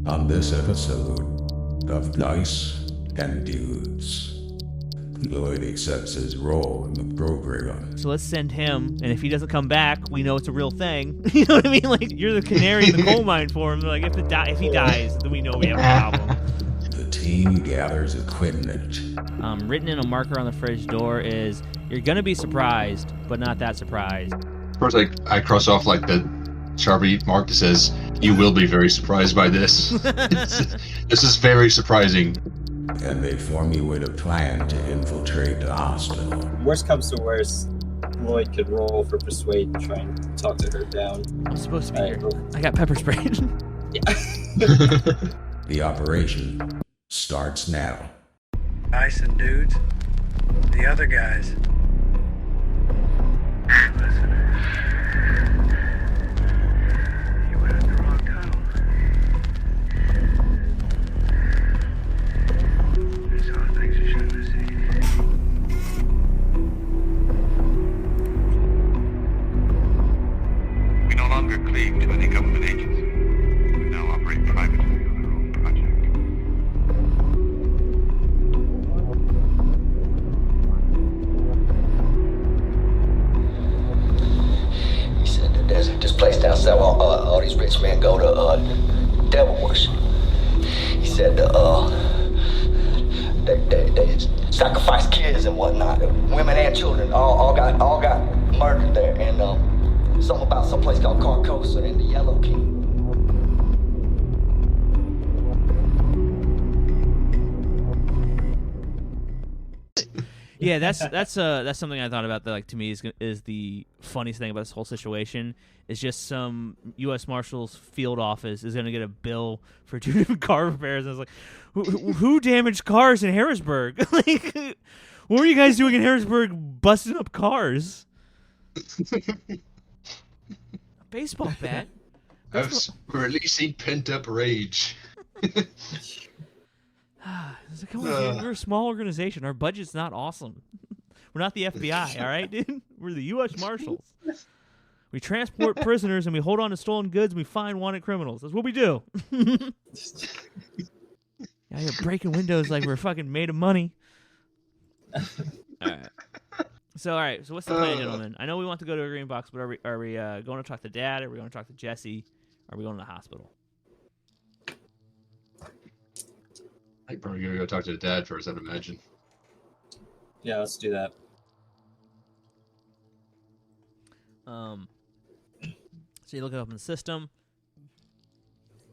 On this episode of Dice and Dudes, Lloyd accepts his role in the program. So let's send him, and if he doesn't come back, we know it's a real thing. You know what I mean? Like, you're the canary in the coal mine for him. They're like, if he dies, then we know we have a problem. The team gathers equipment. Written in a marker on the fridge door is, you're going to be surprised, but not that surprised. First, I cross off like the Sharpie mark that says, "You will be very surprised by this." This is very surprising. And they formulate a plan to infiltrate the hospital. Worst comes to worst, Lloyd could roll for persuade and try and talk to her down. I'm supposed to be here. I got pepper spray. Yeah. The operation starts now. Dice and Dudes, the other guys. Listen, you went in the wrong tunnel. There's a lot of things you shouldn't have seen. We no longer cleave to any government agency. We now operate privately on our own project. He said that there's this place down south where all these rich men go to devil worship. He said they sacrifice kids and whatnot. Women and children all got murdered there. And something about some place called Carcosa and the Yellow King. Yeah, that's something I thought about that, like, to me is the funniest thing about this whole situation is just some U.S. Marshals field office is going to get a bill for 2 different car repairs. And I was like, who damaged cars in Harrisburg? Like, what were you guys doing in Harrisburg busting up cars? A baseball bat? I was releasing pent-up rage. It's like, we're a small organization. Our budget's not awesome. We're not the FBI, all right, dude? We're the U.S. Marshals. We transport prisoners and we hold on to stolen goods and we find wanted criminals. That's what we do. Yeah, you're breaking windows like we're fucking made of money. All right. So what's the plan, gentlemen? I know we want to go to a green box, but are we going to talk to Dad? Are we going to talk to Jesse? Are we going to the hospital? I'm probably gonna go talk to the dad first, I'd imagine. Yeah, let's do that. So you look it up in the system.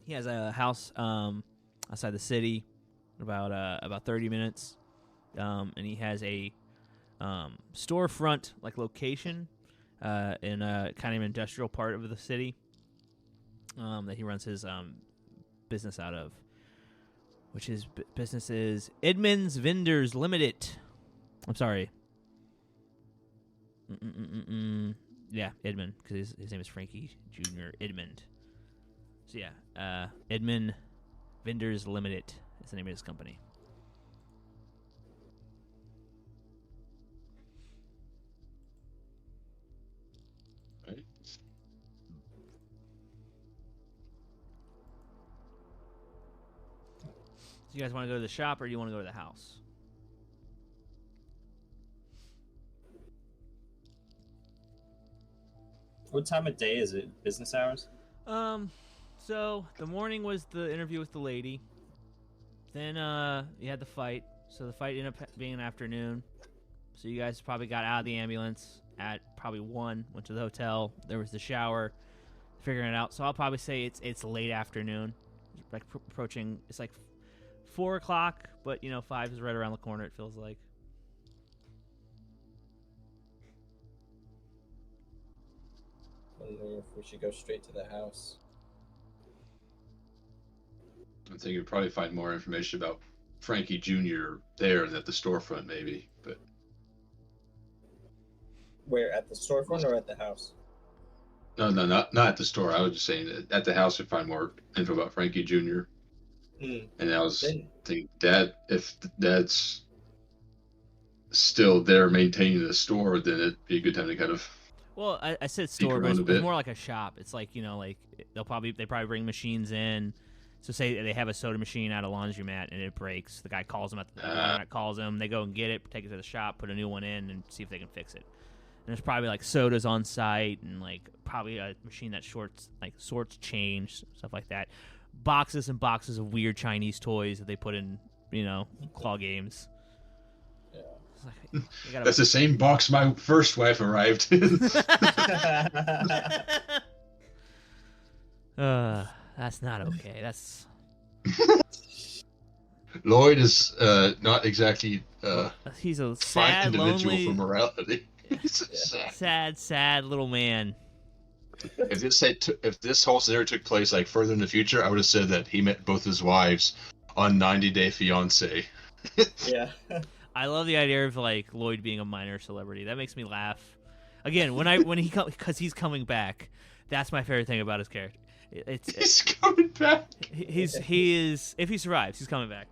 He has a house outside the city, about 30 minutes, and he has a storefront like location in a kind of industrial part of the city that he runs his business out of. Which his business is Edman's Vendors Limited. I'm sorry. Yeah, Edman, because his name is Frankie J.R. Edmund. So yeah, Edman Vendors Limited is the name of his company. Right. So you guys want to go to the shop or do you want to go to the house? What time of day is it? Business hours? So the morning was the interview with the lady. Then you had the fight. So the fight ended up being an afternoon. So you guys probably got out of the ambulance at probably 1, went to the hotel. There was the shower, figuring it out. So I'll probably say it's late afternoon, like approaching. It's like 4 o'clock, but 5 is right around the corner. It feels like. Wondering if we should go straight to the house. I think you'd probably find more information about Frankie Jr. there than at the storefront, maybe. But Where, at the storefront or at the house? no, not at the store. I was just saying that at the house you'd find more info about Frankie Jr. And I was thinking, if Dad's still there maintaining the store, then it'd be a good time to kind of. Well, I said store, but it's more like a shop. It's like, like they probably bring machines in So say they have a soda machine at a laundromat and it breaks. The guy calls them, the laundromat calls them. They go and get it, take it to the shop, put a new one in, and see if they can fix it. And there's probably like sodas on site and like probably a machine that sorts change, stuff like that. Boxes and boxes of weird Chinese toys that they put in, claw games. Yeah. That's the same box my first wife arrived in. That's not okay. That's Lloyd is not exactly he's a fine sad, individual lonely, for morality. sad little man. If this whole scenario took place like further in the future, I would have said that he met both his wives on 90 Day Fiancé. Yeah. I love the idea of like Lloyd being a minor celebrity. That makes me laugh. Again, because he's coming back. That's my favorite thing about his character. He's coming back. He is if he survives, he's coming back.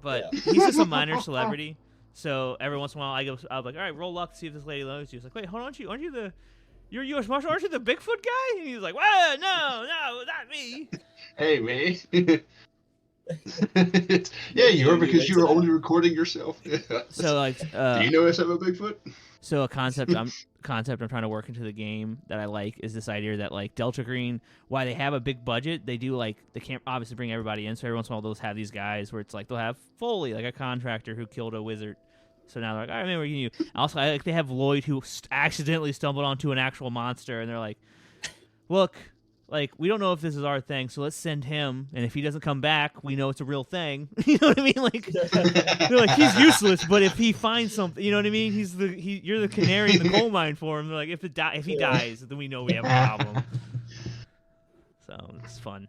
But he's just a minor celebrity. So every once in a while, I'm like, all right, roll luck to see if this lady loves you. He's like, wait, hold on, aren't you you're U.S. Marshal? Aren't you the Bigfoot guy? And he's like, well, no, not me. Hey, me. Yeah, you are because you were only recording yourself. So like, do you know if I'm a Bigfoot? So a concept I'm trying to work into the game that I like is this idea that like Delta Green, why they have a big budget, they do like they can't obviously bring everybody in. So every once in a while they'll have these guys where it's like they'll have Foley, like a contractor who killed a wizard. So now they're like, all right, man, we're getting you. Also, I like they have Lloyd who accidentally stumbled onto an actual monster, and they're like, look, like we don't know if this is our thing, so let's send him. And if he doesn't come back, we know it's a real thing. You know what I mean? Like they're like he's useless, but if he finds something, you know what I mean? You're the canary in the coal mine for him. They're like if he dies, then we know we have a problem. So it's fun.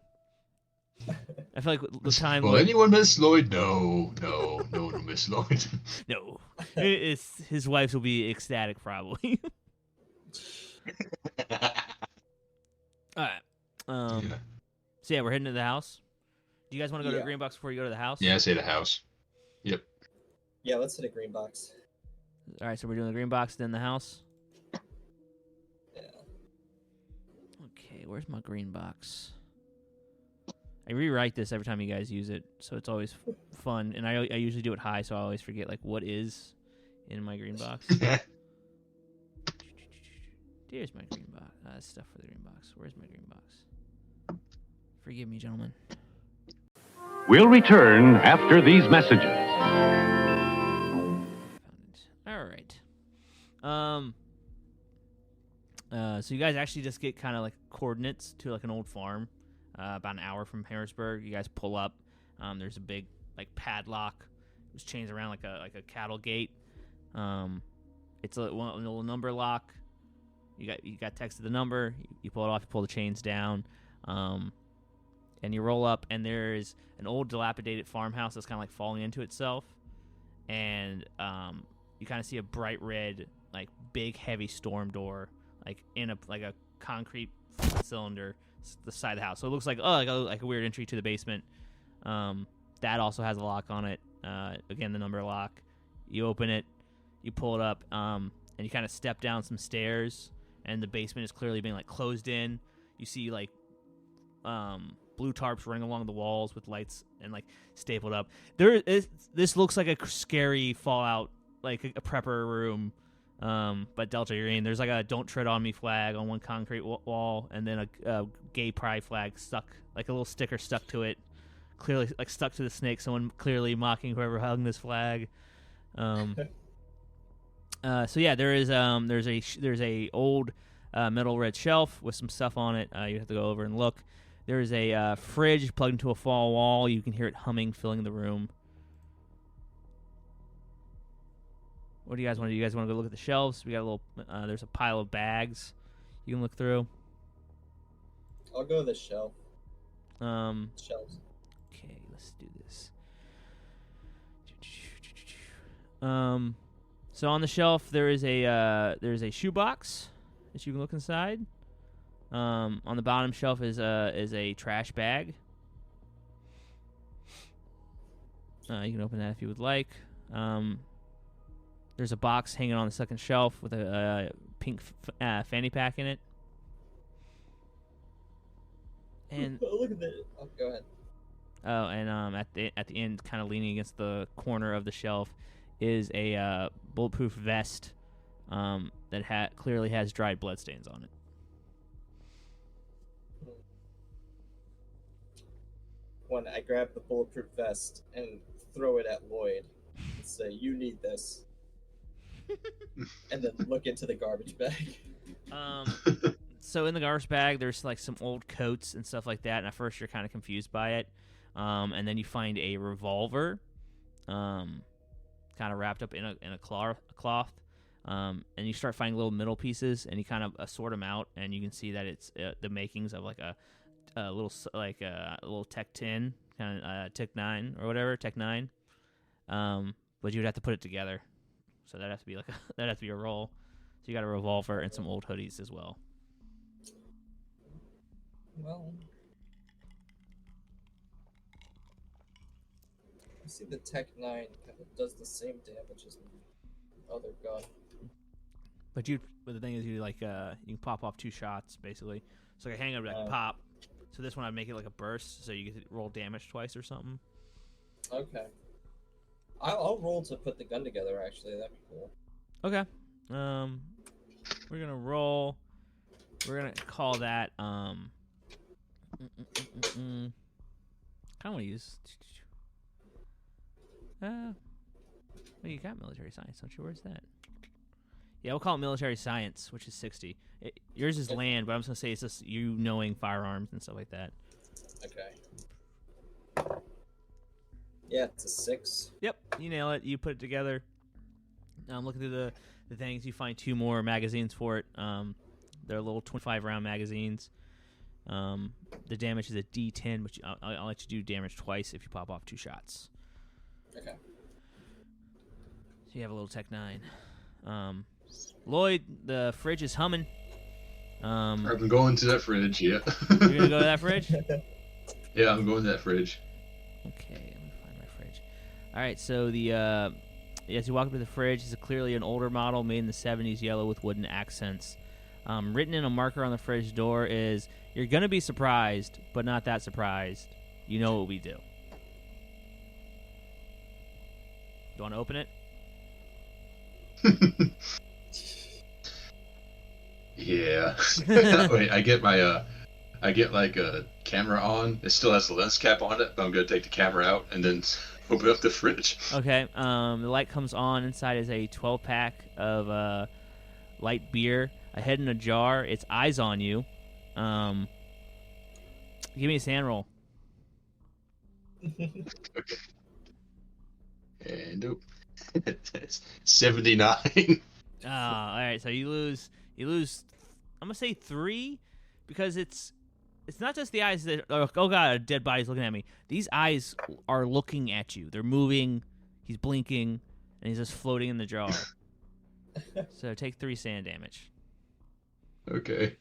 I feel like the time. Will anyone miss Lloyd? No one will miss Lloyd. No, his wives will be ecstatic probably. All right. So yeah, we're heading to the house. Do you guys want to go to the green box before you go to the house? Yeah, I say the house. Yep. Yeah, let's hit a green box. All right, so we're doing the green box, then the house. Yeah. Okay, where's my green box? I rewrite this every time you guys use it, so it's always fun. And I usually do it high, so I always forget like what is in my green box. There's my green box. That's stuff for the green box. Where's my green box? Forgive me, gentlemen. We'll return after these messages. All right. So you guys actually just get kind of like coordinates to like an old farm, about an hour from Harrisburg. You guys pull up. There's a big like padlock. It's chains around like a cattle gate. It's a little number lock. You got text to the number. You pull it off. You pull the chains down, and you roll up. And there's an old dilapidated farmhouse that's kind of like falling into itself. And you kind of see a bright red, like big heavy storm door, like in a concrete cylinder, the side of the house. So it looks like like a weird entry to the basement. That also has a lock on it. Again, the number lock. You open it. You pull it up, and you kind of step down some stairs. And the basement is clearly being like closed in. You see like blue tarps running along the walls with lights and like stapled up. This looks like a scary Fallout, like a prepper room. But Delta, you're in. There's like a "Don't Tread on Me" flag on one concrete wall, and then a gay pride flag stuck, like a little sticker stuck to it, clearly like stuck to the snake. Someone clearly mocking whoever hung this flag. So yeah, there's a old metal red shelf with some stuff on it. You have to go over and look. There's a fridge plugged into a fall wall. You can hear it humming, filling the room. What do you guys want to do? You guys want to go look at the shelves? We got a little. There's a pile of bags you can look through. I'll go to the shelf. Shelves. Okay, let's do this. So on the shelf there's a shoebox that you can look inside. On the bottom shelf is a trash bag. You can open that if you would like. There's a box hanging on the second shelf with a pink fanny pack in it. And look at that. Oh, go ahead. Oh, and at the end, kind of leaning against the corner of the shelf, is a bulletproof vest that clearly has dried bloodstains on it. When I grab the bulletproof vest and throw it at Lloyd and say, "You need this," and then look into the garbage bag. So in the garbage bag, there's like some old coats and stuff like that. And at first, you're kind of confused by it, and then you find a revolver, kind of wrapped up in a cloth. And you start finding little middle pieces, and you kind of sort them out, and you can see that it's the makings of like a little Tech 10, kind of Tech 9 or whatever, Tech 9. But you would have to put it together, so that has to be a roll. So you got a revolver and some old hoodies as well. Well, I see the Tech 9 kind of does the same damage as my other gun. But the thing is, you can pop off 2 shots basically. So like a handgun would like pop. So this one I'd make it like a burst, so you get to roll damage twice or something. Okay. I'll roll to put the gun together. Actually, that'd be cool. Okay. We're gonna roll. We're gonna call that kind of want to use. Well, you got military science, don't you? Where's that? Yeah, we'll call it military science, which is 60. Yours is land, but I'm just gonna say it's just you knowing firearms and stuff like that. Okay. Yeah, it's a 6. Yep, you nail it. You put it together. Looking through the things, you find 2 more magazines for it. They're little 25-round magazines. The damage is a D10, which I'll let you do damage twice if you pop off 2 shots. Okay. So you have a little Tech 9. Lloyd, the fridge is humming. I'm going to that fridge, yeah. You're going to go to that fridge? Yeah, I'm going to that fridge. Okay, let me find my fridge. All right, so as you walk up to the fridge, it's clearly an older model made in the 70s, yellow with wooden accents. Written in a marker on the fridge door is, "You're going to be surprised, but not that surprised. You know what we do." You want to open it? Yeah. Wait, I get like a camera on. It still has the lens cap on it, but I'm gonna take the camera out and then open up the fridge. Okay. The light comes on. Inside is a 12-pack of light beer. A head in a jar. It's eyes on you. Give me a sand roll. Okay. And it's 79. All right. So you lose. I'm gonna say 3, because it's not just the eyes that. Oh God, a dead body's looking at me. These eyes are looking at you. They're moving. He's blinking, and he's just floating in the jar. So take 3 sand damage. Okay.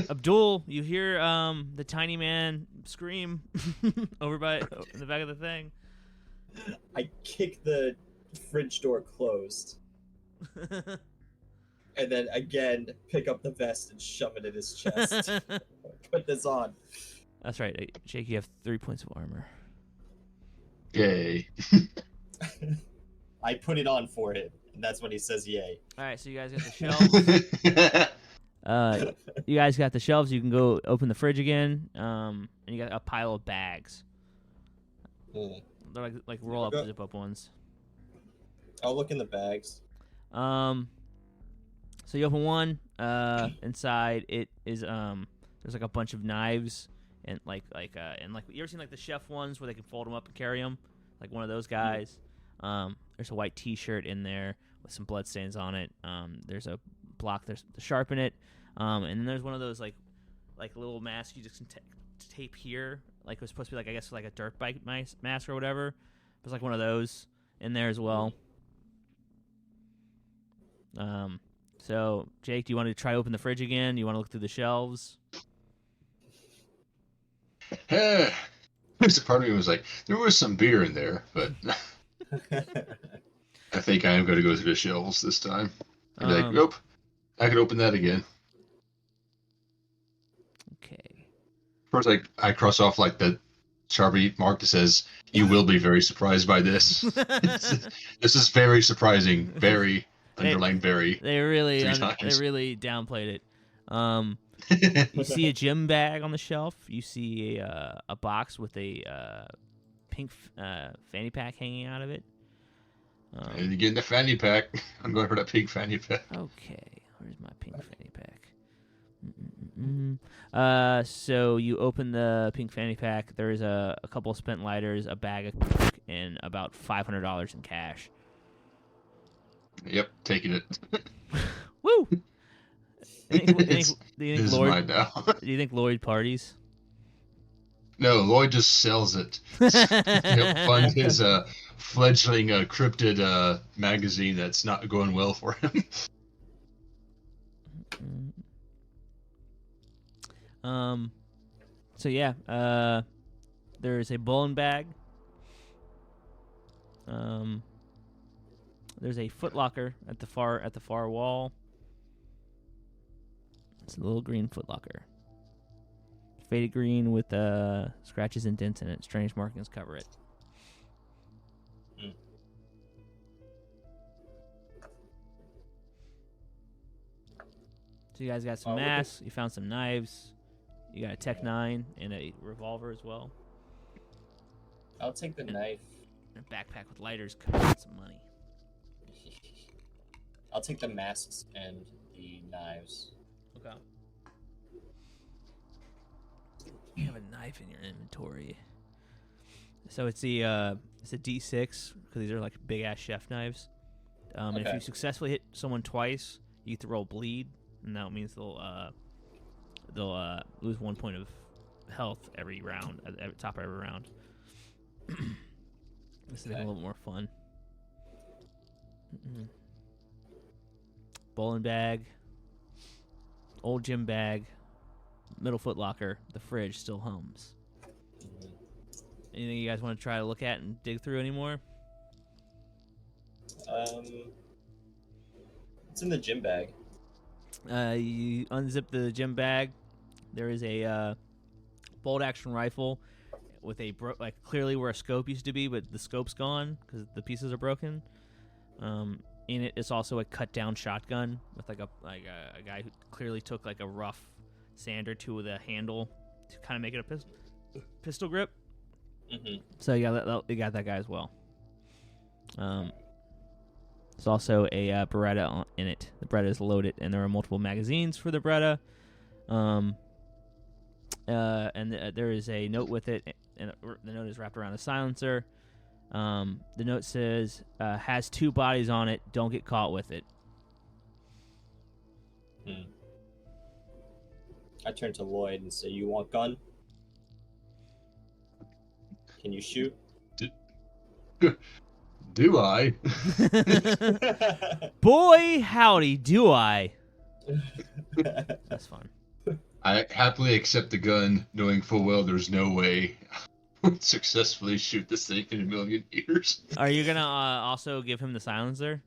Abdul, you hear the tiny man scream over in the back of the thing. I kick the fridge door closed. And then again, pick up the vest and shove it in his chest. Put this on. That's right. Jake, you have 3 points of armor. Yay. I put it on for him, and that's when he says yay. All right, so you guys got the shelves. You guys got the shelves. You can go open the fridge again, and you got a pile of bags. They're like roll-up, zip-up ones. I'll look in the bags. So you open one. Inside it is there's like a bunch of knives and like you ever seen like the chef ones where they can fold them up and carry them, like one of those guys. There's a white T-shirt in there with some blood stains on it. There's a block to sharpen it, and then there's one of those like little masks you just can tape here, like it was supposed to be like, I guess, like a dirt bike mask or whatever. There's like one of those in there as well. So Jake, do you want to try open the fridge again? Do you want to look through the shelves? There's a part of me was like, there was some beer in there, but I think I am going to go through the shelves this time. I'd be like, nope, I could open that again. Okay. First, I cross off like the Sharpie mark that says, "You will be very surprised by this." This is very surprising. Very underlined. Very. They really 3 they times. really downplayed it. You see a gym bag on the shelf. You see a box with a pink fanny pack hanging out of it. And you get in the fanny pack. I'm going for that pink fanny pack. Okay, where's my pink fanny pack? So you open the pink fanny pack. There's a couple of spent lighters, a bag of coke, and about $500 in cash. Yep, taking it. Woo! Do you This is mine now. Do you think Lloyd parties? No, Lloyd just sells it. He'll fund his fledgling cryptid magazine that's not going well for him. So yeah, there's a bowling bag. There's a footlocker at the far wall. It's a little green footlocker. Faded green with scratches and dents in it. Strange markings cover it. So you guys got some masks. You found some knives. You got a Tech 9 and a revolver as well. I'll take the knife. And a backpack with lighters covering some money. I'll take the masks and the knives. Okay. You have a knife in your inventory. So it's a D6 because these are like big ass chef knives. And if you successfully hit someone twice, you get to roll bleed, and that means they'll lose 1 point of health every round at the top of every round. This is a little more fun. Bowling bag, old gym bag, middle foot locker. The fridge still hums. Anything you guys want to try to look at and dig through anymore? What's in the gym bag? You unzip the gym bag. There is a bolt action rifle with a clearly where a scope used to be, but the scope's gone because the pieces are broken. In it is also a cut down shotgun with a guy who clearly took like a rough sander to the handle to kind of make it a pistol grip. So you got that guy as well. There's also a Beretta in it. The Beretta is loaded, and there are multiple magazines for the Beretta. There is a note with it, and the note is wrapped around a silencer. The note says, has 2 bodies on it. Don't get caught with it. I turn to Lloyd and say, "You want gun? Can you shoot?" Do I? Boy, howdy, do I. That's fun. I happily accept the gun, knowing full well there's no way I would successfully shoot this thing in a million years. Are you going to also give him the silencer?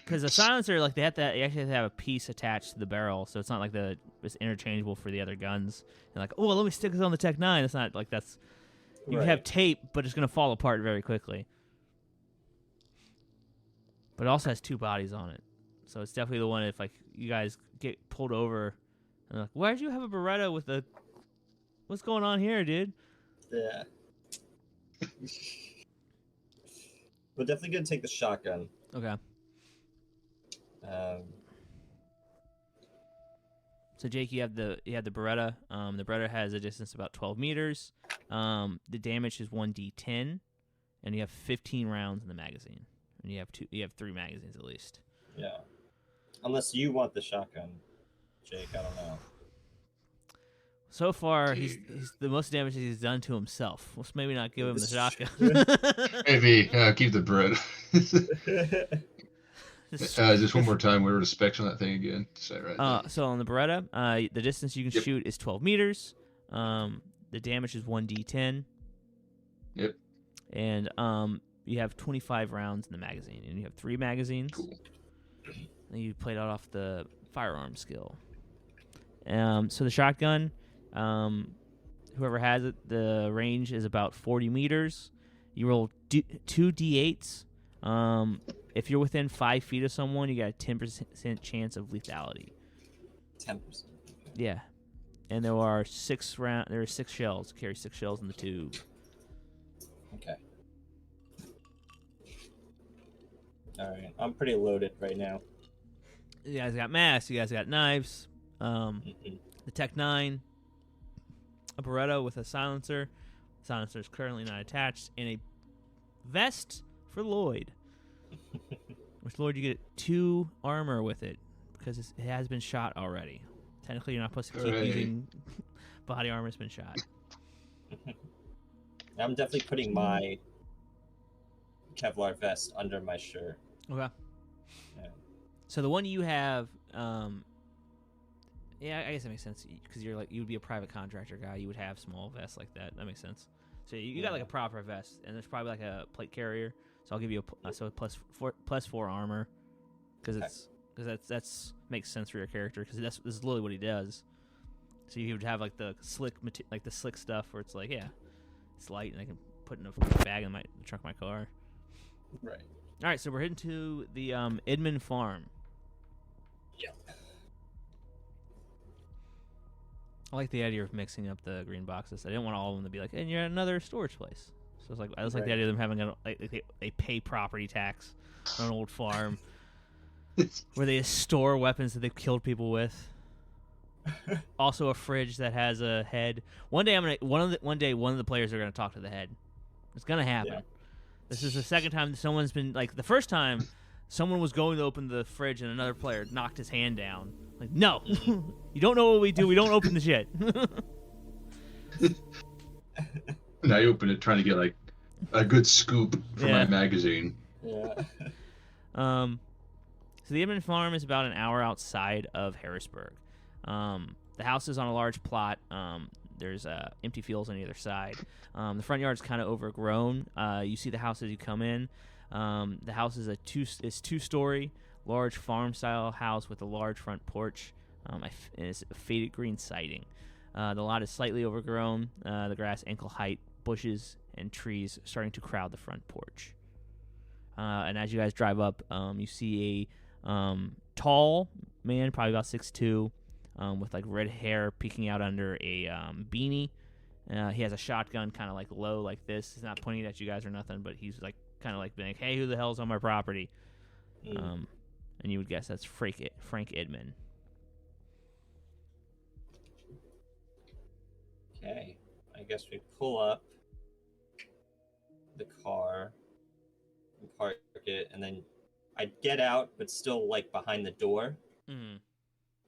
Because the silencer, like you actually have to have a piece attached to the barrel, so it's not like it's interchangeable for the other guns. And like, oh, well, let me stick this on the Tech 9. It's not like that's. You have tape, but it's going to fall apart very quickly. But it also has 2 bodies on it, so it's definitely the one if like you guys get pulled over, and like, why'd you have a Beretta with a? What's going on here, dude? Yeah. We're definitely gonna take the shotgun. Okay. So Jake, you have the Beretta. The Beretta has a distance about 12 meters. The damage is 1d10, and you have 15 rounds in the magazine. And you have 3 magazines at least. Yeah. Unless you want the shotgun, Jake. I don't know. So far, he's the most damage he's done to himself. Let's maybe not give him the shotgun. Maybe keep the bread. Just one more time. What are the specs on that thing again? Say right. So on the Beretta, the distance you can shoot is 12 meters. The damage is 1d10. Yep. And you have 25 rounds in the magazine, and you have 3 magazines. Cool. And you played out off the firearm skill. So the shotgun, whoever has it, the range is about 40 meters. You roll 2 d8s. If you're within 5 feet of someone, you got a 10% chance of lethality. 10%. Yeah, and there are 6 shells. Carry 6 shells in the tube. Okay. All right, I'm pretty loaded right now. You guys got masks. You guys got knives. The Tech 9, a Beretta with a silencer. The silencer is currently not attached, and a vest for Lloyd. Which Lloyd, you get 2 armor with it because it has been shot already. Technically, you're not supposed to keep using body armor. It's been shot. I'm definitely putting my Kevlar vest under my shirt. Okay. Yeah. So the one you have, yeah, I guess that makes sense because you would be a private contractor guy. You would have small vests like that. That makes sense. So you got like a proper vest, and there's probably like a plate carrier. So I'll give you a plus 4 armor because that's makes sense for your character because this is literally what he does. So you would have like the slick stuff where it's like, yeah, it's light and I can put in a bag in the trunk of my car. Right. All right, so we're heading to the Edman farm. Yeah. I like the idea of mixing up the green boxes. I didn't want all of them to be like, and you're at another storage place. So it's like I just like the idea of them having they pay property tax on an old farm where they store weapons that they've killed people with. Also, a fridge that has a head. One day one of the players are gonna talk to the head. It's gonna happen. Yeah. This is the second time someone's been like the first time someone was going to open the fridge and another player knocked his hand down. Like, no, you don't know what we do. We don't open the shit. And I open it trying to get like a good scoop for my magazine. Yeah. So the Edman farm is about an hour outside of Harrisburg. The house is on a large plot. There's empty fields on either side. The front yard is kind of overgrown. You see the house as you come in. The house is two-story, large farm-style house with a large front porch. And it's a faded green siding. The lot is slightly overgrown. The grass ankle-height, bushes and trees starting to crowd the front porch. And as you guys drive up, you see a tall man, probably about 6'2", with like red hair peeking out under a beanie. He has a shotgun kind of like low like this. He's not pointing it at you guys or nothing, but he's like kind of like being like, hey, who the hell's on my property? And you would guess that's Frank Edman. Okay. I guess we pull up the car and park it, and then I get out, but still like behind the door,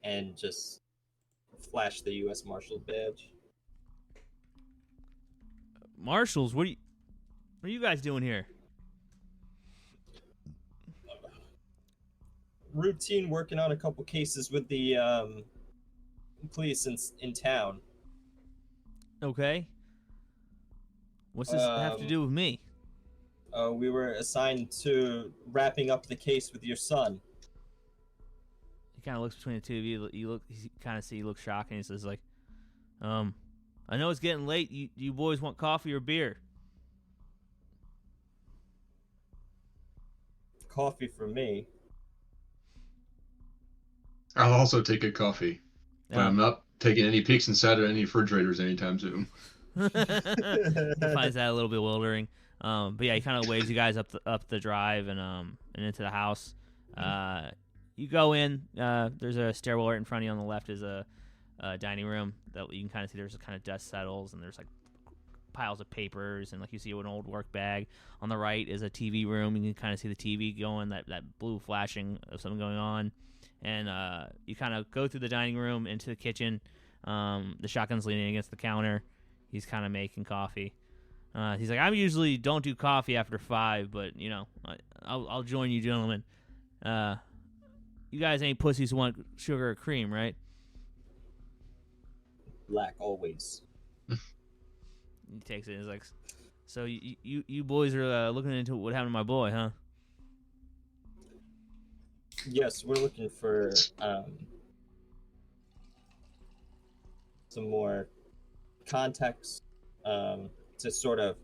and just flash the U.S. Marshal badge. Marshals, what are you guys doing here? Routine working on a couple cases with the police in town. Okay. What's this have to do with me? We were assigned to wrapping up the case with your son. He kind of looks between the two of you. You look shocked, and he says like, I know it's getting late. You boys want coffee or beer? Coffee for me. I'll also take a coffee. But I'm not taking any peeks inside of any refrigerators anytime soon. He finds that a little bewildering. But yeah, he kind of waves you guys up the drive and into the house. You go in. There's a stairwell right in front of you. On the left is a dining room that you can kind of see. There's a kind of dust settles, and there's like piles of papers, and like you see an old work bag. On the right is a TV room. You can kind of see the TV going, that blue flashing of something going on. And you kind of go through the dining room into the kitchen. The shotgun's leaning against the counter. He's kind of making coffee. He's like, I usually don't do coffee after 5, but you know, I'll join you, gentlemen. You guys ain't pussies who want sugar or cream, right? Black always. He takes it and he's like, so you boys are looking into what happened to my boy, huh? Yes, we're looking for some more context to sort of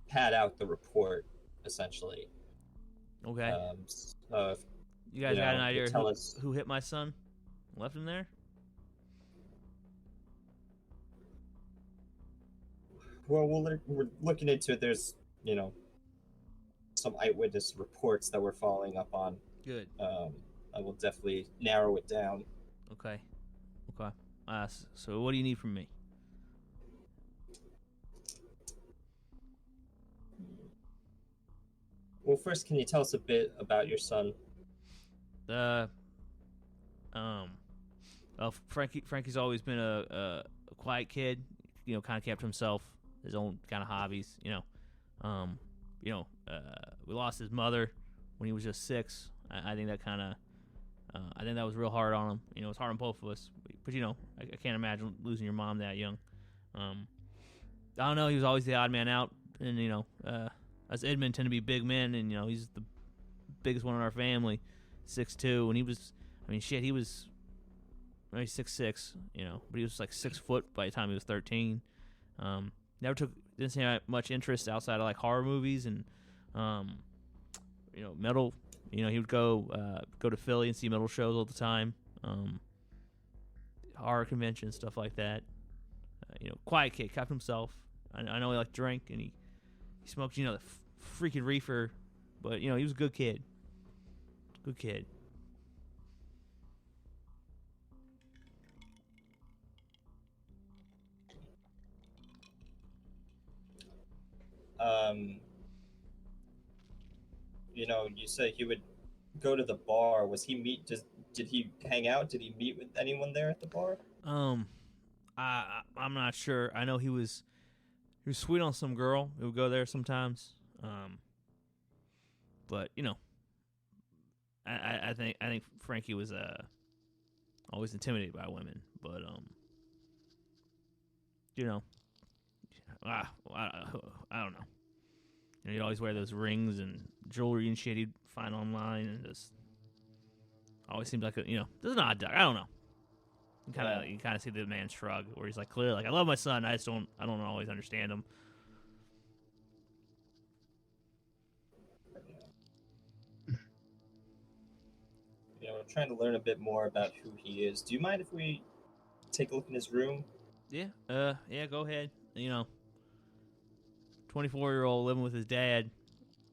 pad out the report, essentially. Okay. So if, you guys got an idea tell us who hit my son? Left him there? Well, we're looking into it. There's, some eyewitness reports that we're following up on. Good. I will definitely narrow it down. Okay. So what do you need from me? Well, first, can you tell us a bit about your son? Frankie's always been a quiet kid. Kind of kept to himself, his own kind of hobbies. We lost his mother when he was just 6. I think that I think that was real hard on him. It was hard on both of us. But I can't imagine losing your mom that young. I don't know. He was always the odd man out, and us Edmund tend to be big men, and he's the biggest one in our family, 6'2", and he was 6'6", but he was like 6 foot by the time he was 13. Didn't seem much interest outside of like horror movies and metal. He would go to Philly and see metal shows all the time, horror conventions, stuff like that. Quiet kid, kept himself. I know he liked to drink and he smoked the freaking reefer, but he was a good kid. Good kid. You said he would go to the bar. Did he hang out? Did he meet with anyone there at the bar? I'm not sure. I know he was sweet on some girl. He would go there sometimes. But I think Frankie was always intimidated by women. But I don't know. He'd always wear those rings and jewelry and shit he'd find online, and just always seemed like there's an odd duck. I don't know. You kind of see the man shrug, where he's like, clearly, like, I love my son. I don't always understand him. I'm trying to learn a bit more about who he is. Do you mind if we take a look in his room? Yeah. Go ahead. 24-year-old living with his dad,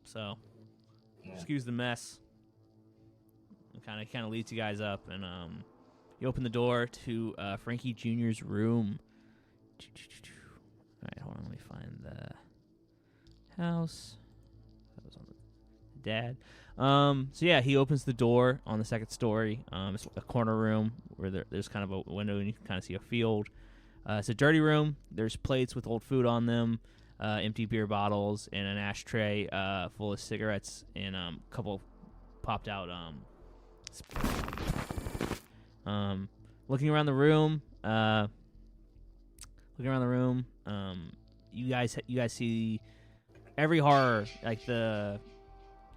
so excuse the mess. Kind of leads you guys up, and you open the door to Frankie Jr.'s room. All right, hold on, let me find the house. That was on the dad. So yeah, he opens the door on the second story. It's a corner room where there's kind of a window, and you can kind of see a field. It's a dirty room. There's plates with old food on them. Empty beer bottles and an ashtray full of cigarettes and a couple popped out. Looking around the room, you guys see every horror. Like the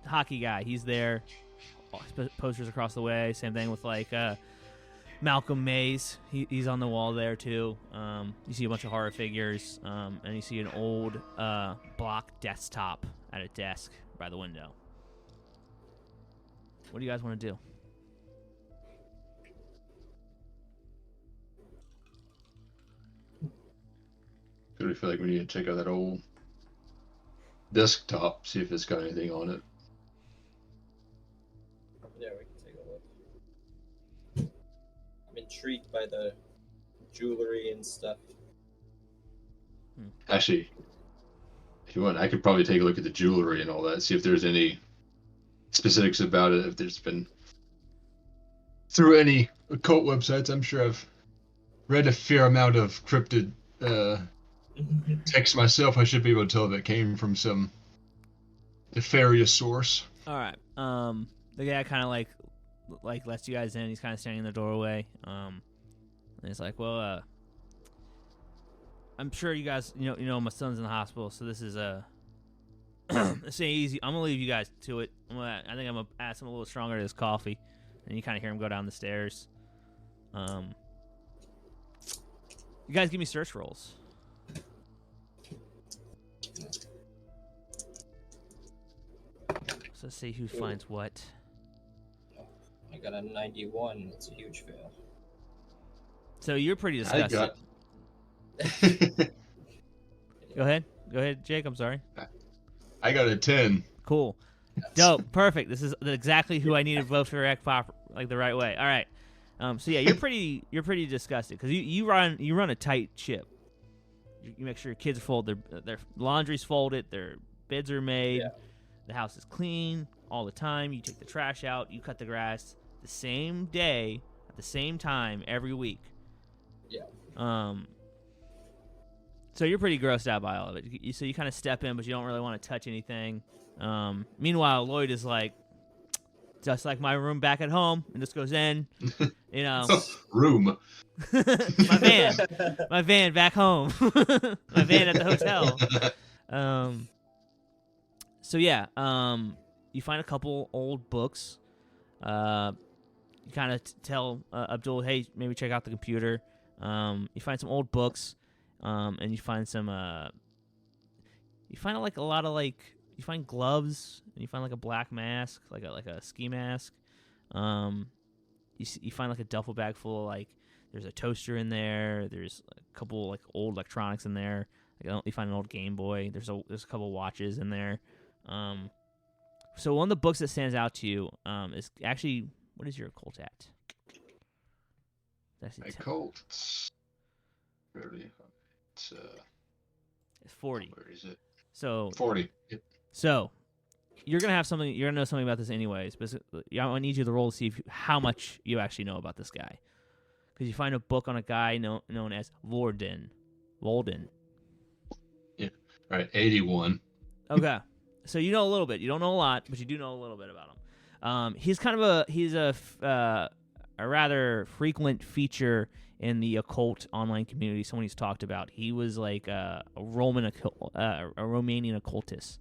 hockey guy, he's there. Posters across the way. Same thing with like Malcolm Mays, he's on the wall there too. You see a bunch of horror figures, and you see an old block desktop at a desk by the window. What do you guys want to do? I really feel like we need to check out that old desktop, see if it's got anything on it. Yeah, we can take a look. I'm intrigued by the jewelry and stuff. Actually, if you want, I could probably take a look at the jewelry and all that, see if there's any specifics about it, if there's been through any occult websites. I'm sure I've read a fair amount of cryptid text myself. I should be able to tell if it came from some nefarious source. All right. The guy kind of like lets you guys in. He's kind of standing in the doorway. And he's like, well, I'm sure you guys, you know, my son's in the hospital, so this is this ain't easy. I'm gonna leave you guys to it. I think I'm gonna add some a little stronger to this coffee, and you kind of hear him go down the stairs. You You guys give me search rolls. So let's see who finds what. I got a 91. That's a huge fail. So you're pretty disgusted. Go ahead, Jake. I'm sorry. I got a 10. Cool. Dope. Perfect. This is exactly who I need to vote to react like the right way. All right. So yeah, you're pretty disgusted because you run a tight ship. You make sure your kids fold their laundry's folded, their beds are made, the house is clean all the time. You take the trash out, you cut the grass the same day at the same time every week. Yeah. So you're pretty grossed out by all of it. So you kind of step in, but you don't really want to touch anything. Meanwhile, Lloyd is like, just like my room back at home, and just goes in, you know. Room. my van back home, my van at the hotel. So yeah, you find a couple old books. You kind of tell Abdul, hey, maybe check out the computer. You find some old books, and you find some. You find like a lot of like. You find gloves, and you find like a black mask, like a ski mask. You find like a duffel bag full of like. There's a toaster in there. There's a couple like old electronics in there. Like, you find an old Game Boy. There's a couple watches in there. So one of the books that stands out to you is actually, what is your occult at? Occult. It's 40. Where is it? So 40. Yep. So you're gonna have something. You're gonna know something about this anyways. But I need you to roll to see how much you actually know about this guy. Because you find a book on a guy known as Walden. Yeah. All right. 81. Okay. So you know a little bit. You don't know a lot, but you do know a little bit about him. He's a rather frequent feature in the occult online community. Someone he's talked about. He was like a Romanian occultist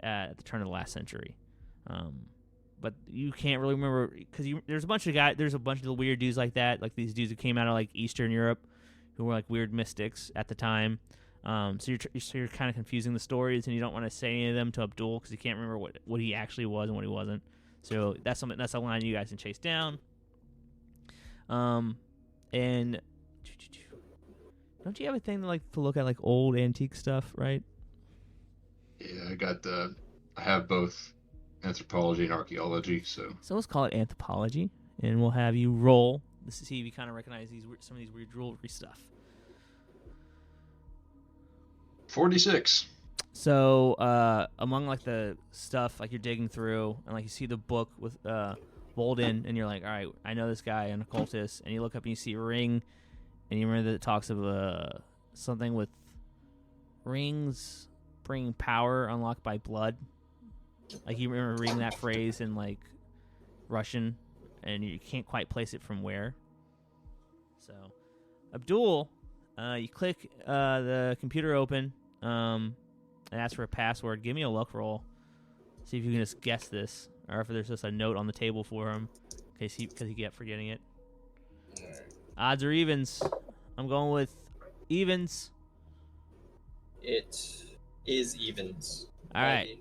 at the turn of the last century. But you can't really remember because there's a bunch of the weird dudes like that, like these dudes who came out of like Eastern Europe, who were like weird mystics at the time. So you're kind of confusing the stories, and you don't want to say any of them to Abdul because you can't remember what he actually was and what he wasn't. So that's a line you guys can chase down. And don't you have a thing to look at like old antique stuff, right? Yeah, I have both anthropology and archaeology, so let's call it anthropology, and we'll have you roll. This is see if you kind of recognize some of these weird jewelry stuff. 46. So among like the stuff like you're digging through, and like you see the book with Walden, and you're like, all right, I know this guy, an occultist, and you look up and you see a ring, and you remember that it talks of something with rings bring power unlocked by blood. Like you remember reading that phrase in like Russian, and you can't quite place it from where. So, Abdul, you click the computer open, and ask for a password. Give me a luck roll. See if you can just guess this, or if there's just a note on the table for him, because he kept forgetting it. Odds or evens? I'm going with evens. It is evens. All right.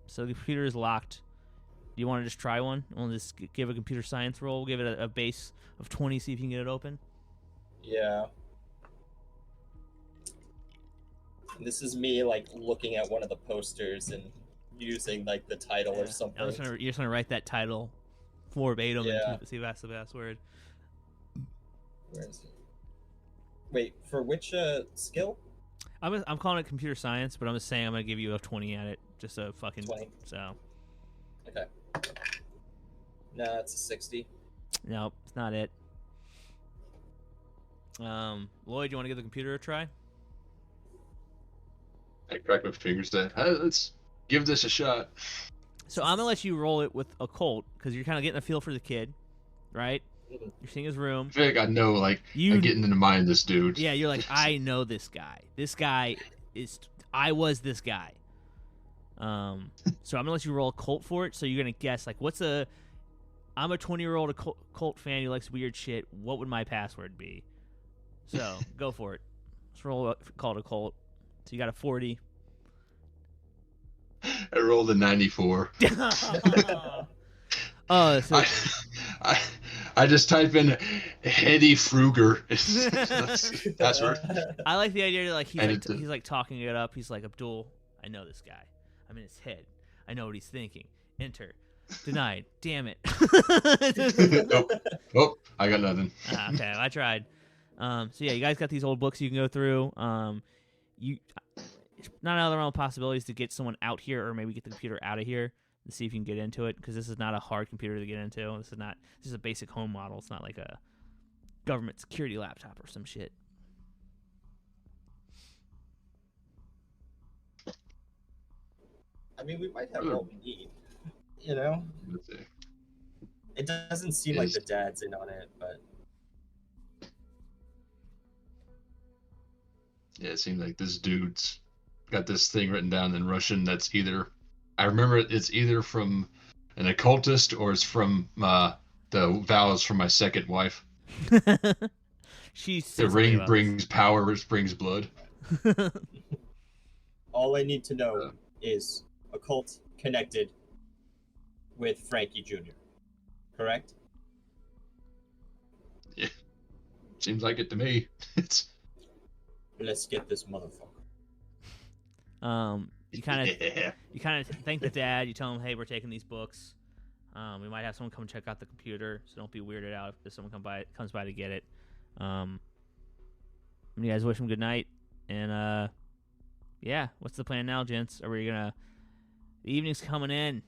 So the computer is locked. Do you want to just try one? We'll just give a computer science roll. We'll give it a base of 20. See if you can get it open. Yeah. And this is me like looking at one of the posters and using like the title or something. You're just gonna write that title verbatim and see if that's the password. Where is it? Wait, for which skill? I'm calling it computer science, but I'm just saying I'm gonna give you a 20 at it, just a fucking 20. So. Okay. No, it's a 60. Nope, it's not it. Lloyd, you want to give the computer a try? I crack my fingers there. Let's give this a shot. So I'm gonna let you roll it with occult because you're kind of getting a feel for the kid, right? Mm-hmm. You're seeing his room. I feel like I know, like, I'm getting in the mind of this dude. Yeah, you're like, I know this guy. This guy I was this guy. So I'm gonna let you roll occult for it. So you're gonna guess like, I'm a 20-year-old occult fan who likes weird shit. What would my password be? So go for it. Let's roll call it a cult. So you got a 40. I rolled a 94. Oh, so I just type in Hetty Fruger. That's right. I like the idea that like he's And like talking it up. He's like, Abdul, I know this guy. I'm in his head. I know what he's thinking. Enter. Denied. Damn it. Oh, I got nothing. Okay, I tried. So yeah, you guys got these old books you can go through. You not out of the realm of possibilities to get someone out here, or maybe get the computer out of here to see if you can get into it, because this is not a hard computer to get into. This is a basic home model. It's not like a government security laptop or some shit. I mean, we might have what we need. You know? It doesn't seem like the dad's in on it, but... Yeah, it seems like this dude's got this thing written down in Russian that's either... I remember it's either from an occultist or it's from the vows from my second wife. The ring brings power, brings blood. All I need to know is occult connected with Frankie Jr. Correct? Yeah. Seems like it to me. Let's get this motherfucker. You kind of thank the dad. You tell him, hey, we're taking these books. We might have someone come check out the computer, so don't be weirded out if someone comes by to get it. You guys wish him good night, and yeah, what's the plan now, gents? Are we gonna? The evening's coming in.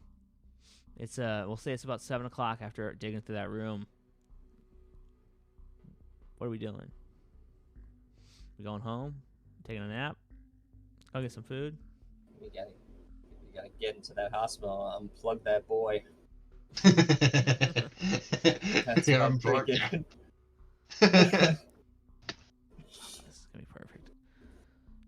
It's we'll say it's about 7 o'clock after digging through that room. What are we doing? We going home? Taking a nap? Go get some food? We gotta get into that hospital, unplug that boy. That's what I'm thinking. This is gonna be perfect.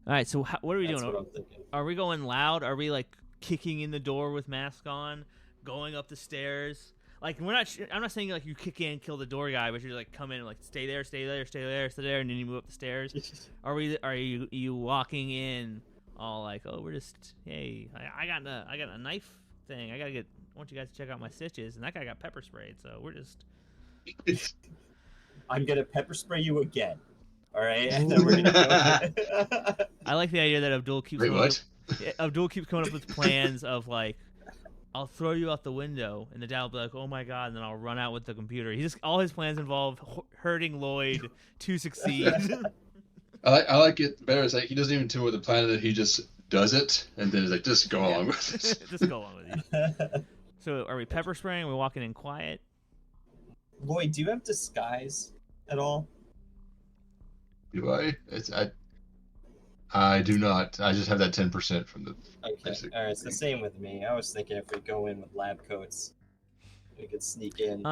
All right, so what are we doing? What I'm thinking. Are we going loud? Are we like kicking in the door with mask on, going up the stairs? Like we're not. I'm not saying like you kick in, kill the door guy, but you're like come in and like stay there, stay there, stay there, stay there, and then you move up the stairs. Are you walking in all like, oh, we're just hey, I got a knife thing. I want you guys to check out my stitches, and that guy got pepper sprayed, so we're just. I'm gonna pepper spray you again. All right, and then we're gonna go. I like the idea that Abdul keeps. Wait, what? Abdul keeps coming up with plans of like, I'll throw you out the window, and the dad will be like, oh my god, and then I'll run out with the computer. All his plans involve hurting Lloyd to succeed. I like it better. It's like he doesn't even do with the plan that he just does it, and then he's like, just go along with it. Just go along with it. So, are we pepper spraying? Are we walking in quiet? Lloyd, do you have disguise at all? Do I? I do not. I just have that 10% from the. Okay. All right, it's the same with me. I was thinking if we go in with lab coats, we could sneak in.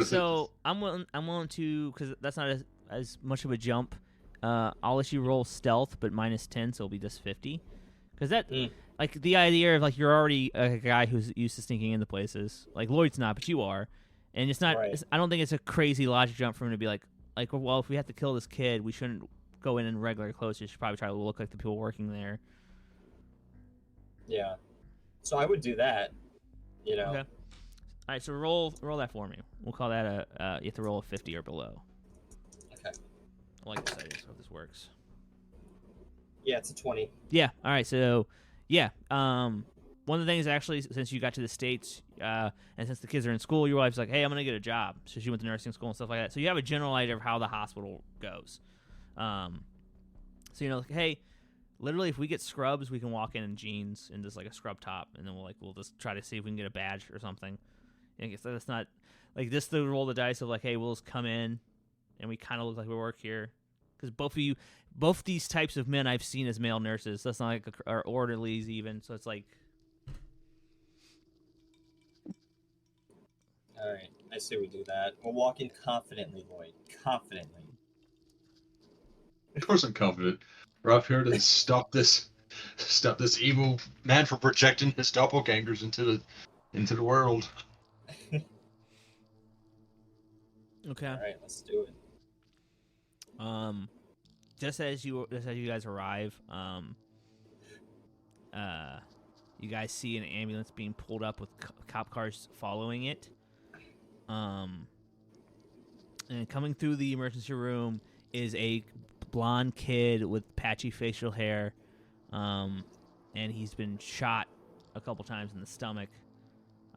So I'm willing to, because that's not as much of a jump. I'll let you roll stealth, but -10, so it'll be just 50. Because that, like, the idea of like you're already a guy who's used to sneaking into places. Like Lloyd's not, but you are, and it's not. Right. I don't think it's a crazy logic jump for him to be like, well, if we have to kill this kid, we shouldn't go in regular clothes. We should probably try to look like the people working there. Yeah. So I would do that. You know. Okay. All right, so roll that for me. We'll call that you have to roll a 50 or below. Okay. I like this idea. So if this works. Yeah, it's a 20. Yeah. All right. So, yeah. One of the things actually, since you got to the States, and since the kids are in school, your wife's like, "Hey, I'm gonna get a job." So she went to nursing school and stuff like that. So you have a general idea of how the hospital goes. So you know, like, hey, literally, if we get scrubs, we can walk in jeans and just like a scrub top, and then we'll just try to see if we can get a badge or something. I guess that's not like this. To roll the dice of like, hey, we'll just come in, and we kind of look like we work here, because both these types of men I've seen as male nurses. So that's not like or orderlies even. So it's like. All right, I say we do that. We'll walk in confidently, Lloyd. Confidently. Of course, I'm confident. We're up here to stop this evil man from projecting his doppelgangers into the world. Okay. All right, let's do it. Just as you guys arrive, you guys see an ambulance being pulled up with cop cars following it. And coming through the emergency room is a blonde kid with patchy facial hair, and he's been shot a couple times in the stomach.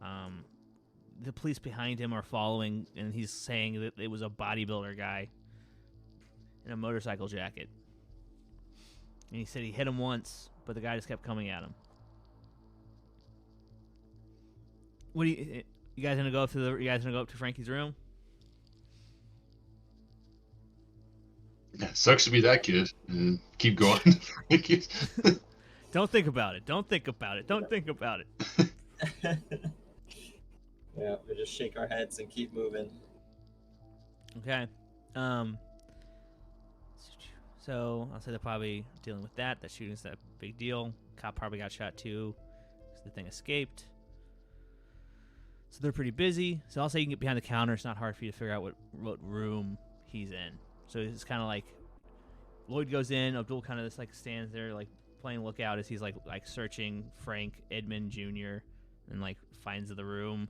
The police behind him are following, and he's saying that it was a bodybuilder guy in a motorcycle jacket. And he said he hit him once, but the guy just kept coming at him. What do you guys gonna go up to Frankie's room? Yeah, sucks to be that kid. And keep going. Don't think about it. Don't think about it. Don't think about it. Yeah, we just shake our heads and keep moving. Okay. So I'll say they're probably dealing with that. That shooting's that big deal. Cop probably got shot too, because the thing escaped. So they're pretty busy. So I'll say you can get behind the counter. It's not hard for you to figure out what room he's in. So it's kind of like Lloyd goes in. Abdul kind of just like stands there like playing lookout as he's like searching Frank Edman J.R. and like finds the room.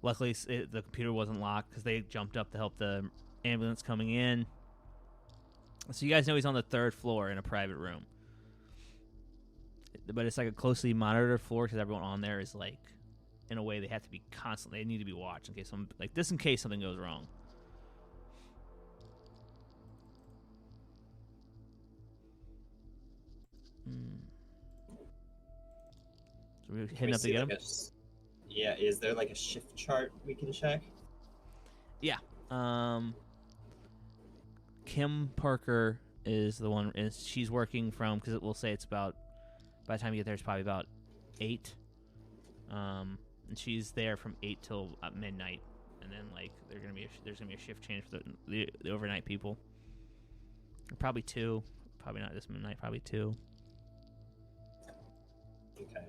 Luckily, the computer wasn't locked because they jumped up to help the ambulance coming in. So you guys know he's on the 3rd floor in a private room. But it's like a closely monitored floor because everyone on there is like, in a way, they have to be constantly. They need to be watched in case in case something goes wrong. So we're heading up to get him. Yeah, is there like a shift chart we can check? Yeah. Kim Parker is the one. She's working from, because it will say it's about, by the time you get there, it's probably about 8. And she's there from 8 till midnight, and then like there's gonna be a shift change for the overnight people. Probably 2. Probably not this midnight. Probably 2. Okay.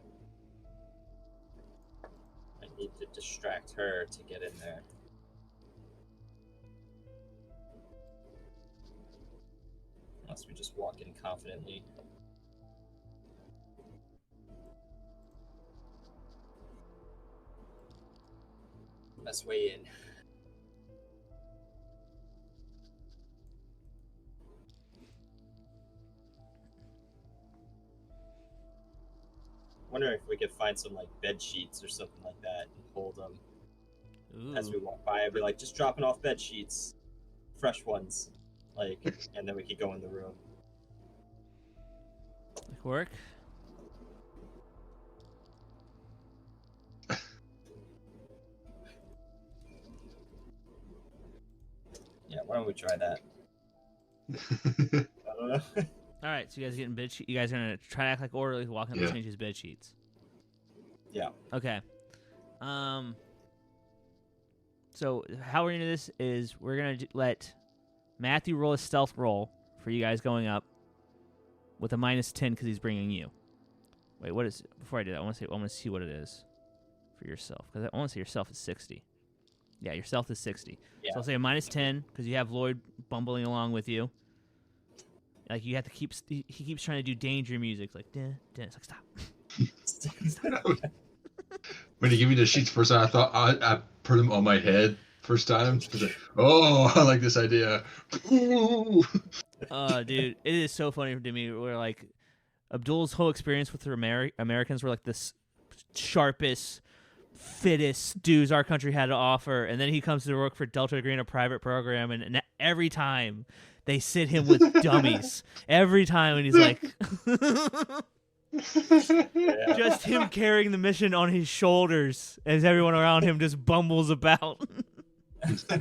I need to distract her to get in there. Unless we just walk in confidently. Best way in. Wonder if we could find some like bed sheets or something like that and hold them. Ooh. As we walk by. I'd be like, just dropping off bed sheets, fresh ones, like, and then we could go in the room. Like work. Yeah, why don't we try that? I don't know. All right, so you guys getting bed sheets. You guys are gonna try to act like orderly, walking up and change his bed sheets. Yeah. Okay. So how we're gonna do this is we're gonna let Matthew roll a stealth roll for you guys going up with a -10 because he's bringing you. Wait, what is? Before I do that, I want to see what it is for yourself, because I want to say yourself is 60. Yeah, your stealth is 60. Yeah. So I'll say a -10 because you have Lloyd bumbling along with you. Like you have to keep. He keeps trying to do danger music. Like, it's like stop. When you give me the sheets first time, I thought I put them on my head first time. Like, oh, I like this idea. Ooh. Dude, it is so funny to me. Where like Abdul's whole experience with the Americans were like this sharpest, fittest dudes our country had to offer, and then he comes to work for Delta Green, a private program, and every time they sit him with dummies. Every time, and he's like, just him carrying the mission on his shoulders as everyone around him just bumbles about. Because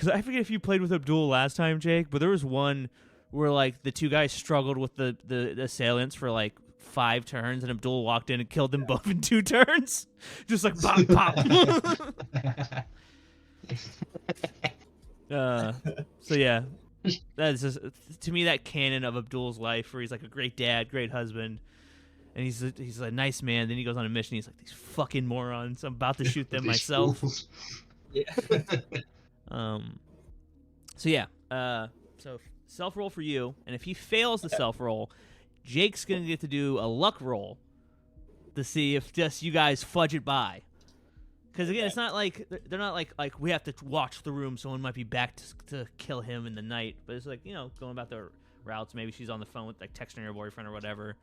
I forget if you played with Abdul last time, Jake, but there was one where like the two guys struggled with the assailants for like 5 turns, and Abdul walked in and killed them both in 2 turns. Just like pop, pop. So yeah, that's just, to me, that canon of Abdul's life, where he's like a great dad, great husband, and he's a nice man. Then he goes on a mission. He's like, these fucking morons. I'm about to shoot them myself. Yeah. So yeah, So self roll for you, and if he fails the self roll, Jake's gonna get to do a luck roll to see if just you guys fudge it by. Because again, it's not like they're not like we have to watch the room. Someone might be back to kill him in the night, but it's like going about their routes. Maybe she's on the phone with texting her boyfriend or whatever.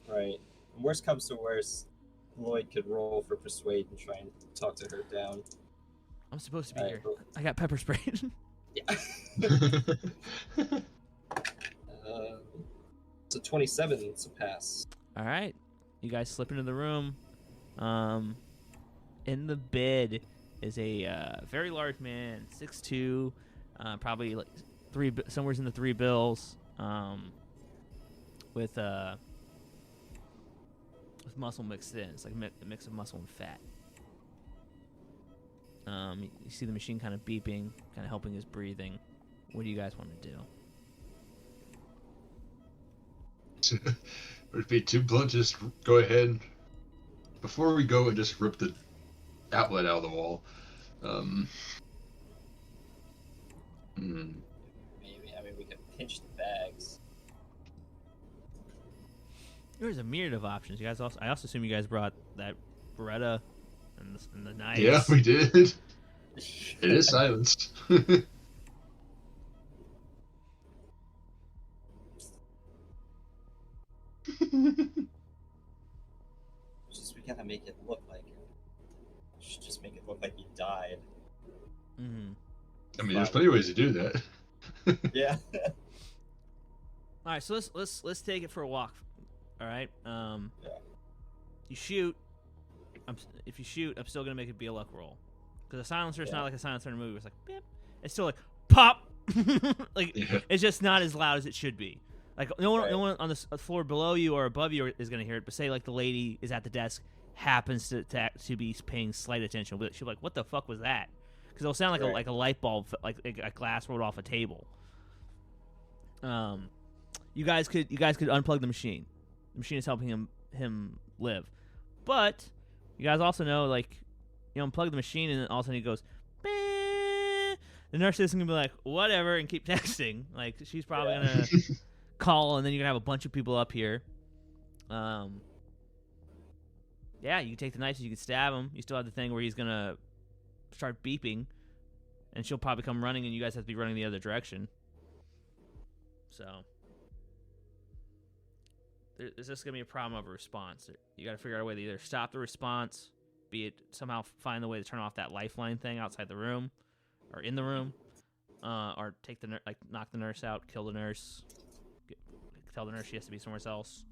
Right. Worst comes to worst, Lloyd could roll for persuade and try and talk to her down. I'm supposed to be here. I got pepper spray. Yeah. So 27 to pass. All right, you guys slip into the room. In the bed is a very large man, 6'2", probably like somewhere in the 3 bills, with muscle mixed in. It's like a mix of muscle and fat. You see the machine kind of beeping, kind of helping his breathing. What do you guys want to do? Would it be too blunt? Just go ahead. Before we go and just rip the outlet out of the wall. Maybe. I mean, we could pinch the bags. There's a myriad of options. You guys I also assume you guys brought that Beretta and the knives. Yeah, we did. It is silenced. Just we gotta make it look like it. Should just make it look like he died. Mm-hmm. I mean, there's plenty of ways to do that. Yeah. All right, so let's take it for a walk. All right. Yeah. You shoot. If you shoot, I'm still gonna make it be a luck roll, because a silencer is not like a silencer in a movie. It's like beep. It's still like pop. It's just not as loud as it should be. Like no one on the floor below you or above you is gonna hear it. But say like the lady is at the desk, happens to be paying slight attention. She'll be like, "What the fuck was that?" Because it'll sound like a light bulb, like a glass rolled off a table. You guys could unplug the machine. The machine is helping him live, but you guys also know, like, unplug the machine and then all of a sudden he goes, "Beep." The nurse isn't gonna be like, whatever, and keep texting. Like, she's probably gonna call, and then you're gonna have a bunch of people up here. Yeah, you can take the knife, you can stab him. You still have the thing where he's gonna start beeping, and she'll probably come running, and you guys have to be running the other direction. So there's just gonna be a problem of a response. You got to figure out a way to either stop the response, be it somehow find the way to turn off that lifeline thing outside the room or in the room, or take the knock the nurse out, kill the nurse, tell the nurse she has to be somewhere else.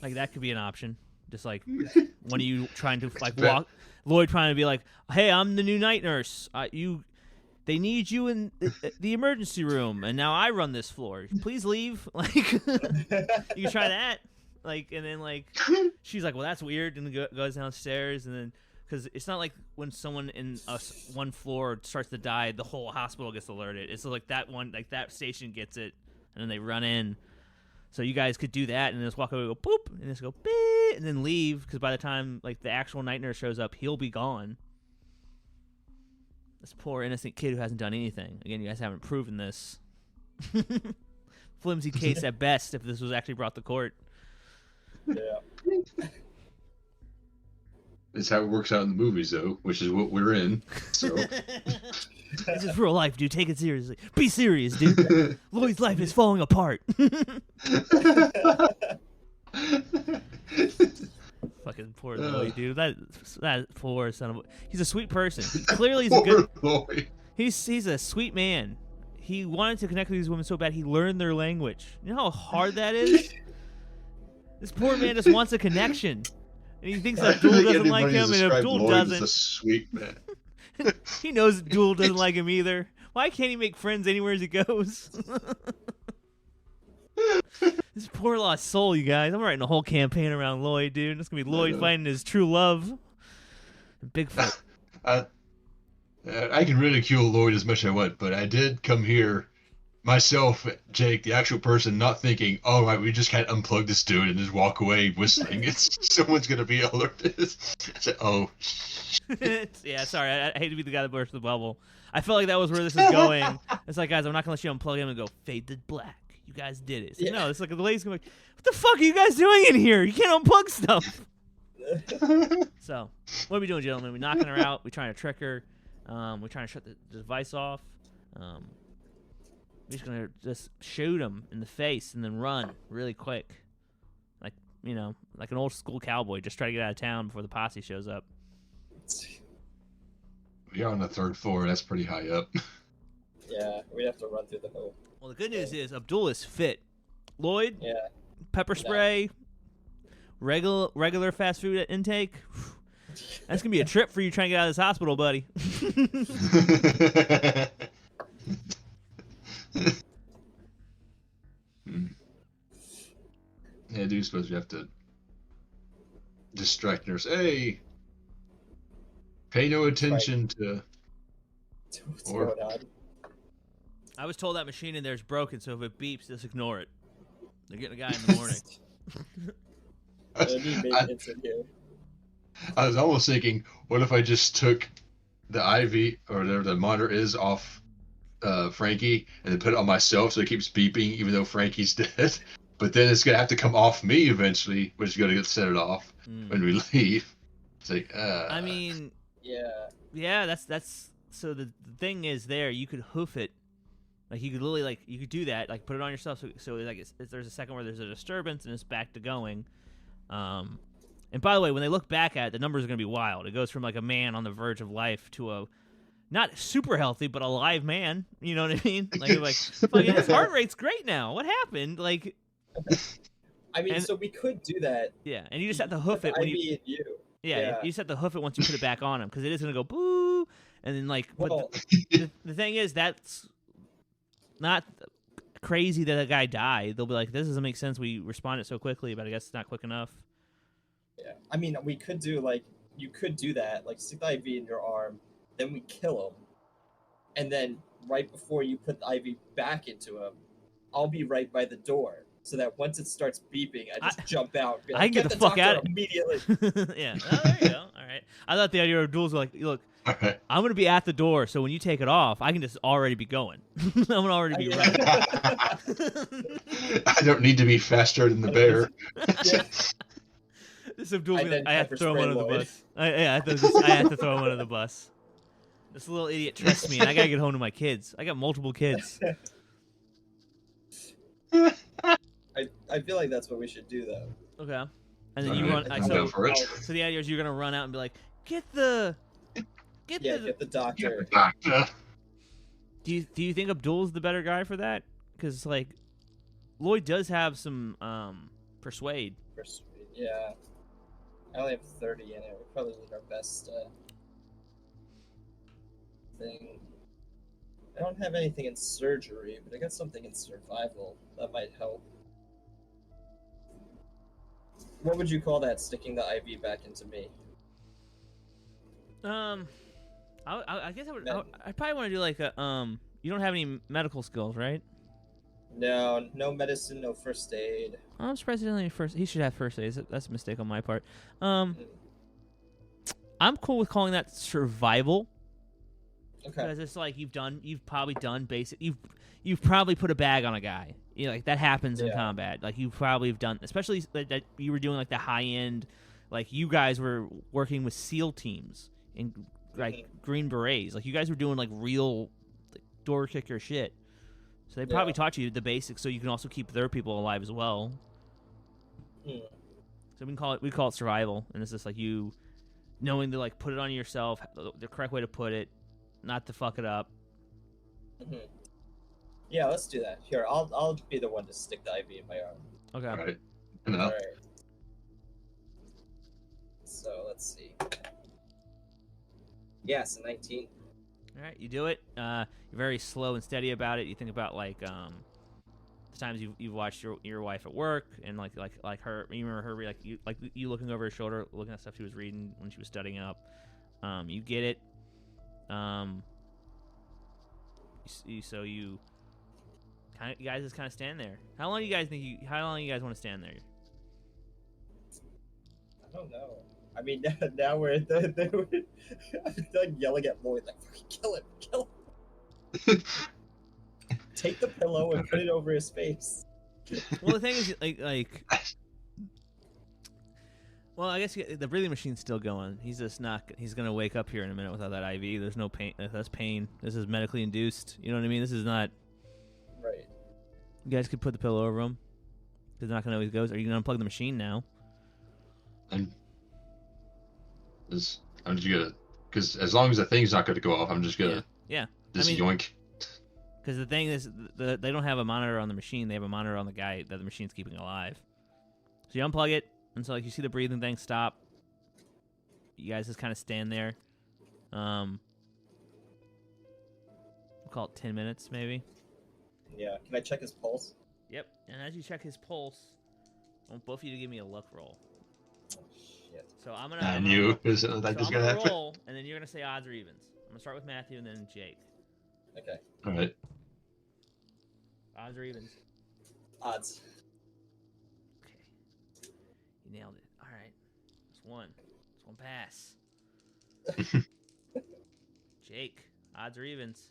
Like, that could be an option. Just like one of you trying to walk, Lloyd trying to be like, "Hey, I'm the new night nurse. They need you in the emergency room, and now I run this floor. Please leave." Like, you can try that. Like, and then like she's like, "Well, that's weird," and goes downstairs, and then because it's not like when someone in one floor starts to die, the whole hospital gets alerted. It's like that one, like that station gets it, and then they run in. So you guys could do that and just walk over, go boop, and just go beep, and then leave, because by the time like the actual night nurse shows up, he'll be gone. This poor innocent kid who hasn't done anything. Again, you guys haven't proven this. Flimsy case at best if this was actually brought to court. Yeah. It's how it works out in the movies, though, which is what we're in. So this is real life, dude. Take it seriously. Be serious, dude. Lloyd's life is falling apart. Fucking poor Lloyd, dude. That poor son of a... He's a sweet person. Clearly, he's a good... Lloyd. He's a sweet man. He wanted to connect with these women so bad he learned their language. You know how hard that is? This poor man just wants a connection. And he thinks Abdul doesn't like him, and Abdul doesn't. A sweet man. He knows Abdul doesn't like him either. Why can't he make friends anywhere as he goes? This poor lost soul, you guys. I'm writing a whole campaign around Lloyd, dude. It's gonna be Lloyd finding his true love. Bigfoot. I can ridicule Lloyd as much as I want, but I did come here myself, Jake, the actual person, not thinking, "Oh, right, we just can't unplug this dude and just walk away whistling." It's someone's gonna be alerted. I said, "Oh." Yeah, sorry. I hate to be the guy that burst the bubble. I felt like that was where this is going. It's like, guys, I'm not gonna let you unplug him and go fade to black. You guys did it. It's like, no, it's like the lady's going, what the fuck are you guys doing in here? You can't unplug stuff. So, what are we doing, gentlemen? We knocking her out. We trying to trick her. We're trying to shut the device off. We're just gonna just shoot him in the face and then run really quick, like like an old school cowboy. Just try to get out of town before the posse shows up. We're on the 3rd floor. That's pretty high up. Yeah, we'd have to run through the whole. Well, the good news is Abdul is fit. Lloyd, Yeah. pepper spray, regular fast food intake. That's gonna be a trip for you trying to get out of this hospital, buddy. Yeah, I do suppose you have to distract nurse. Hey, pay no attention to. What's going on? I was told that machine in there is broken, so if it beeps, just ignore it. They're getting a guy in the morning. I was almost thinking, what if I just took the IV or whatever the monitor is off Frankie and then put it on myself so it keeps beeping even though Frankie's dead? But then it's gonna have to come off me eventually, which is gonna set it off when we leave. It's like, I mean, yeah. That's so the thing is there. You could hoof it, like you could literally you could do that, like put it on yourself. So like there's a second where there's a disturbance and it's back to going. And by the way, when they look back at it, the numbers are gonna be wild. It goes from like a man on the verge of life to a not super healthy but a live man. You know what I mean? Like fucking his heart rate's great now. What happened? Like. I mean, so we could do that. Yeah, and you just have to hoof it when you. Yeah, you just have to hoof it once you put it back on him because it is gonna go boo, and then But the thing is, that's not crazy that a guy died. They'll be like, "This doesn't make sense. We responded so quickly, but I guess it's not quick enough." Yeah, I mean, we could do you could do that, stick the IV in your arm, then we kill him, and then right before you put the IV back into him, I'll be right by the door. So that once it starts beeping, I just jump out. And be like, I can get the fuck out immediately. Yeah. Oh, there you go. All right. I thought the idea of duels were like, look, I'm gonna be at the door, so when you take it off, I can just already be going. I'm gonna already be running. I don't need to be faster than the bear. This Abdul, I have to throw him under the bus. I have to throw him under the bus. This little idiot trusts me, and I gotta get home to my kids. I got multiple kids. I feel like that's what we should do, though. Okay. And then you run. So the idea is you're gonna run out and be like, get the doctor. Do you think Abdul's the better guy for that? Because Lloyd does have some persuade. Yeah. I only have 30 in it. We probably need our best thing. I don't have anything in surgery, but I got something in survival that might help. What would you call that? Sticking the IV back into me? I guess I would. I'd probably want to do you don't have any medical skills, right? No medicine, no first aid. I'm surprised he doesn't have any first. He should have first aid. That's a mistake on my part. I'm cool with calling that survival. Okay. Because it's you've probably done basic. You've probably put a bag on a guy. That happens in combat. You probably have done, especially that you were doing the high end, you guys were working with SEAL teams and Green Berets. You guys were doing real door kicker shit. So they probably taught you the basics, so you can also keep their people alive as well. Mm. So we call it survival, and it's just you knowing to put it on yourself, the correct way to put it, not to fuck it up. Mm-hmm. Yeah, let's do that. Here, I'll be the one to stick the IV in my arm. Okay. All right. All right. So let's see. Yeah, it's a 19. All right, you do it. You're very slow and steady about it. You think about the times you've watched your wife at work and like her. You remember her you looking over her shoulder, looking at stuff she was reading when she was studying up. You get it. You guys just kind of stand there. How long do you guys want to stand there? I don't know. I mean, now we're I'm yelling at Lloyd like, "Kill him! Take the pillow and put it over his face." Well, the thing is, well, I guess the breathing machine's still going. He's just not. He's gonna wake up here in a minute without that IV. There's no pain. That's pain. This is medically induced. You know what I mean? This is not. Right. You guys could put the pillow over him. Because they're not gonna know he goes. Are you gonna unplug the machine now? I'm just gonna, because as long as the thing's not gonna go off, I'm just gonna just yoink. Because the thing is, they don't have a monitor on the machine. They have a monitor on the guy that the machine's keeping alive. So you unplug it until you see the breathing thing stop. You guys just kind of stand there. We'll call it 10 minutes, maybe. Yeah. Can I check his pulse? Yep. And as you check his pulse, I want both of you to give me a luck roll. Oh, shit. So I'm gonna. I knew it was like this gonna happen. Roll, and then you're gonna say odds or evens. I'm gonna start with Matthew and then Jake. Okay. All right. Odds or evens? Odds. Okay. You nailed it. All right. That's one. That's one pass. Jake, odds or evens?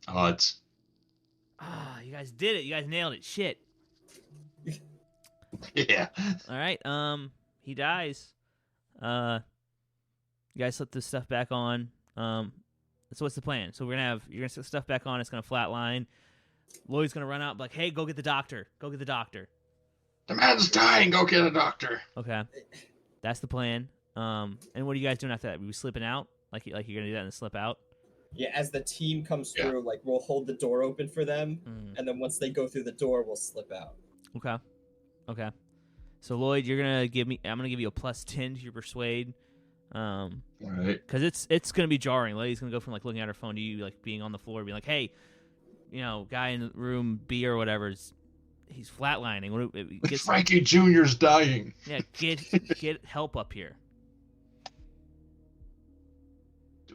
Odds. Ah, you guys did it. You guys nailed it. Shit. Yeah. All right. He dies. You guys slip this stuff back on. So what's the plan? So you're gonna slip stuff back on. It's gonna flatline. Lloyd's gonna run out and be like, "Hey, go get the doctor. Go get the doctor." The man's dying. Go get a doctor. Okay, that's the plan. And what are you guys doing after that? Are we slipping out? Like you're gonna do that and slip out? Yeah, as the team comes through, like we'll hold the door open for them, and then once they go through the door, we'll slip out. Okay. So Lloyd, I'm gonna give you a +10 to your persuade. All right. Because it's gonna be jarring. Lady's gonna go from like looking at her phone to you like being on the floor, being like, "Hey, guy in room B or whatever he's flatlining. Frankie Jr.'s dying." Yeah, get help up here.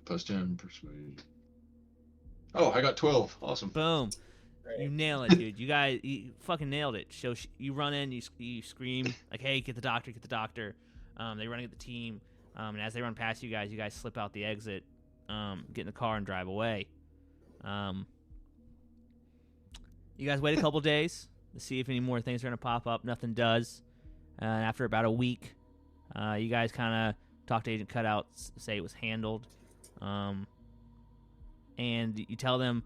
+10 persuade. Oh, I got 12. Awesome. Boom. Right. You nail it, dude. You fucking nailed it. So you run in, you scream like, "Hey, get the doctor, get the doctor." They run at the team, and as they run past you guys slip out the exit, get in the car and drive away. You guys wait a couple days to see if any more things are gonna pop up. Nothing does. And after about a week, you guys kind of talk to Agent Cutout, say it was handled, and you tell them.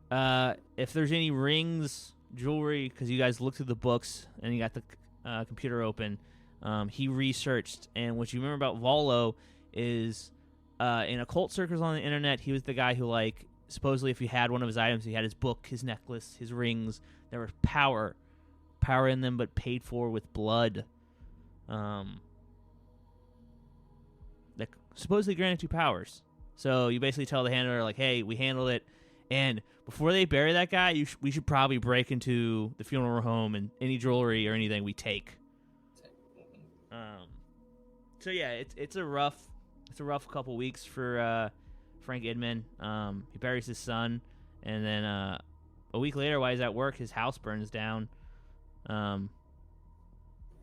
If there's any rings, jewelry, because you guys looked through the books and you got the computer open, he researched. And what you remember about Volo is in occult circles on the internet, he was the guy who, like, supposedly if you had one of his items, he had his book, his necklace, his rings, there was power in them, but paid for with blood. That supposedly granted you powers. So you basically tell the handler, like, "Hey, we handled it. And before they bury that guy, we should probably break into the funeral home and any jewelry or anything we take." So yeah, it's a rough couple weeks for Frank Edman. He buries his son, and then a week later, while he's at work, his house burns down.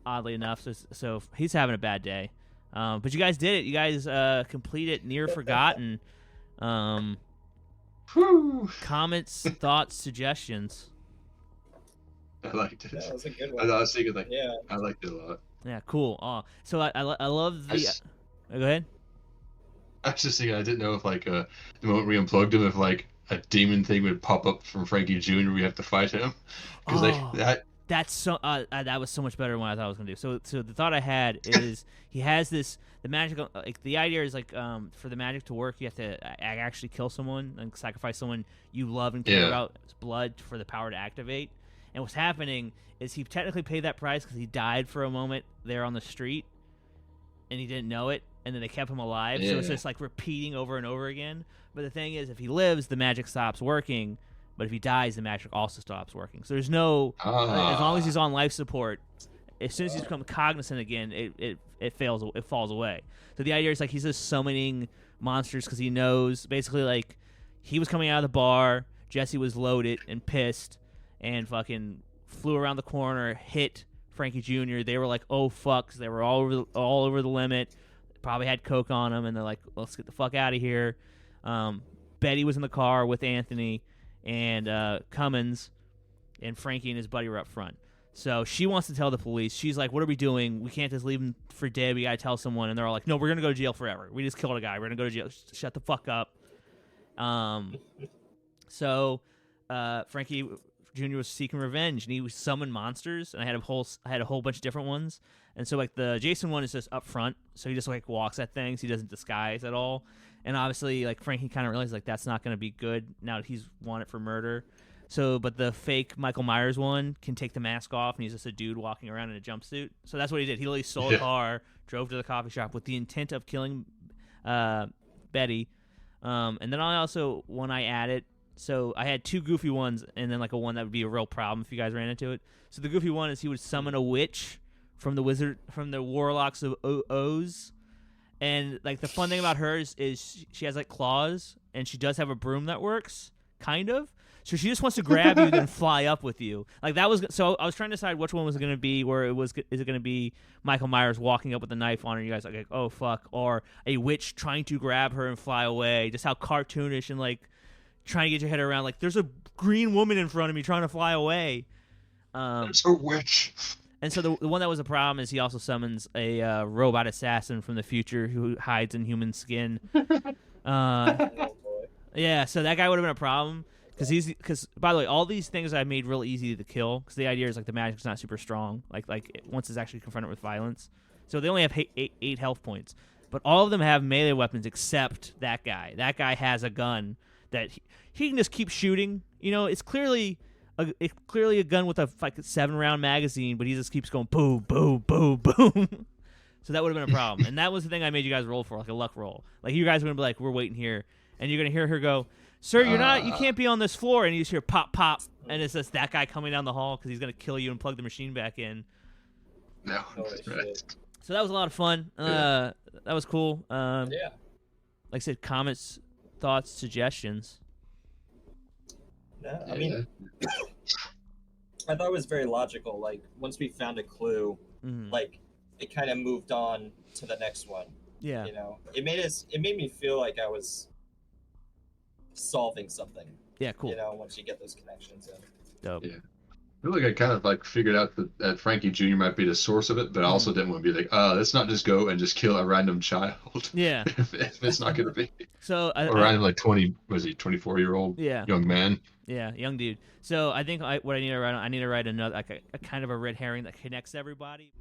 Oddly enough, so he's having a bad day. But you guys did it. You guys completed Near Forgotten. Comments, thoughts, suggestions. I liked it. That was a good one. I was thinking, like, Yeah. I liked it a lot. Yeah, cool. So I love the. Go ahead. I was just thinking, I didn't know if, like, the moment we unplugged him, if, like, a demon thing would pop up from Frankie Jr., we have to fight him. Because, That's so. That was so much better than what I thought I was gonna do. So the thought I had is he has the magical. Like the idea is like for the magic to work, you have to actually kill someone and sacrifice someone you love and care about blood for the power to activate. And what's happening is he technically paid that price because he died for a moment there on the street, and he didn't know it. And then they kept him alive. So it's just like repeating over and over again. But the thing is, if he lives, the magic stops working. But if he dies, the magic also stops working. So there's no, as long as he's on life support, as soon as he's become cognizant again, it falls away. So the idea is like he's just summoning monsters because he knows basically like he was coming out of the bar, Jesse was loaded and pissed and fucking flew around the corner, hit Frankie Jr. They were like, oh, fuck, 'cause they were all over the limit. Probably had coke on them, and they're like, let's get the fuck out of here. Betty was in the car with Anthony and Cummins, and Frankie and his buddy were up front. So she wants to tell the police. She's like, what are we doing? We can't just leave him for dead. We got to tell someone. And they're all like, no, we're going to go to jail forever. We just killed a guy. We're going to go to jail. Shut the fuck up. So Frankie Jr. was seeking revenge, and he summoned monsters, and I had a whole bunch of different ones. And so, like, the Jason one is just up front, so he just, like, walks at things. He doesn't disguise at all. And obviously, like, Frankie kind of realized, like, that's not going to be good now that he's wanted for murder. So, but the fake Michael Myers one can take the mask off, and he's just a dude walking around in a jumpsuit. So that's what he did. He literally stole a car, drove to the coffee shop with the intent of killing Betty. And then I also, when I added, so I had two goofy ones, and then like a one that would be a real problem if you guys ran into it. So the goofy one is he would summon a witch from the warlocks of Oz. And like the fun thing about hers is she has like claws, and she does have a broom that works, kind of. So she just wants to grab you, then fly up with you. Like that was. So I was trying to decide which one was going to be. Where is it going to be Michael Myers walking up with a knife on her? And you guys are like, oh fuck, or a witch trying to grab her and fly away. Just how cartoonish and like trying to get your head around. Like there's a green woman in front of me trying to fly away. It's a witch. And so the one that was a problem is he also summons a robot assassin from the future who hides in human skin. Yeah, so that guy would have been a problem. Because by the way, all these things I made real easy to kill. Because the idea is like the magic's not super strong. Like once it's actually confronted with violence, so they only have eight health points. But all of them have melee weapons except that guy. That guy has a gun that he can just keep shooting. You know, it's clearly a gun with a 7-round magazine, but he just keeps going boom, boom, boom, boom. So that would have been a problem. And that was the thing I made you guys roll for, like a luck roll. Like you guys were gonna be like, we're waiting here, and you're gonna hear her go, sir, you can't be on this floor, and you just hear pop, pop, and it's just that guy coming down the hall because he's going to kill you and plug the machine back in. No, right. So that was a lot of fun. That was cool. Yeah. Like I said, comments, thoughts, suggestions. No, I mean, I thought it was very logical. Like, once we found a clue, like, it kind of moved on to the next one. Yeah. You know, it made me feel like I was solving something. Yeah, cool. You know, once you get those connections in. Dope. Yeah. I feel like I kind of like figured out that Frankie Jr. might be the source of it, but I also didn't want to be like, let's not just go and just kill a random child. Yeah. if it's not going to be. So or random like 24-year-old young man. Yeah, young dude. So I think what I need to write another like a kind of a red herring that connects everybody.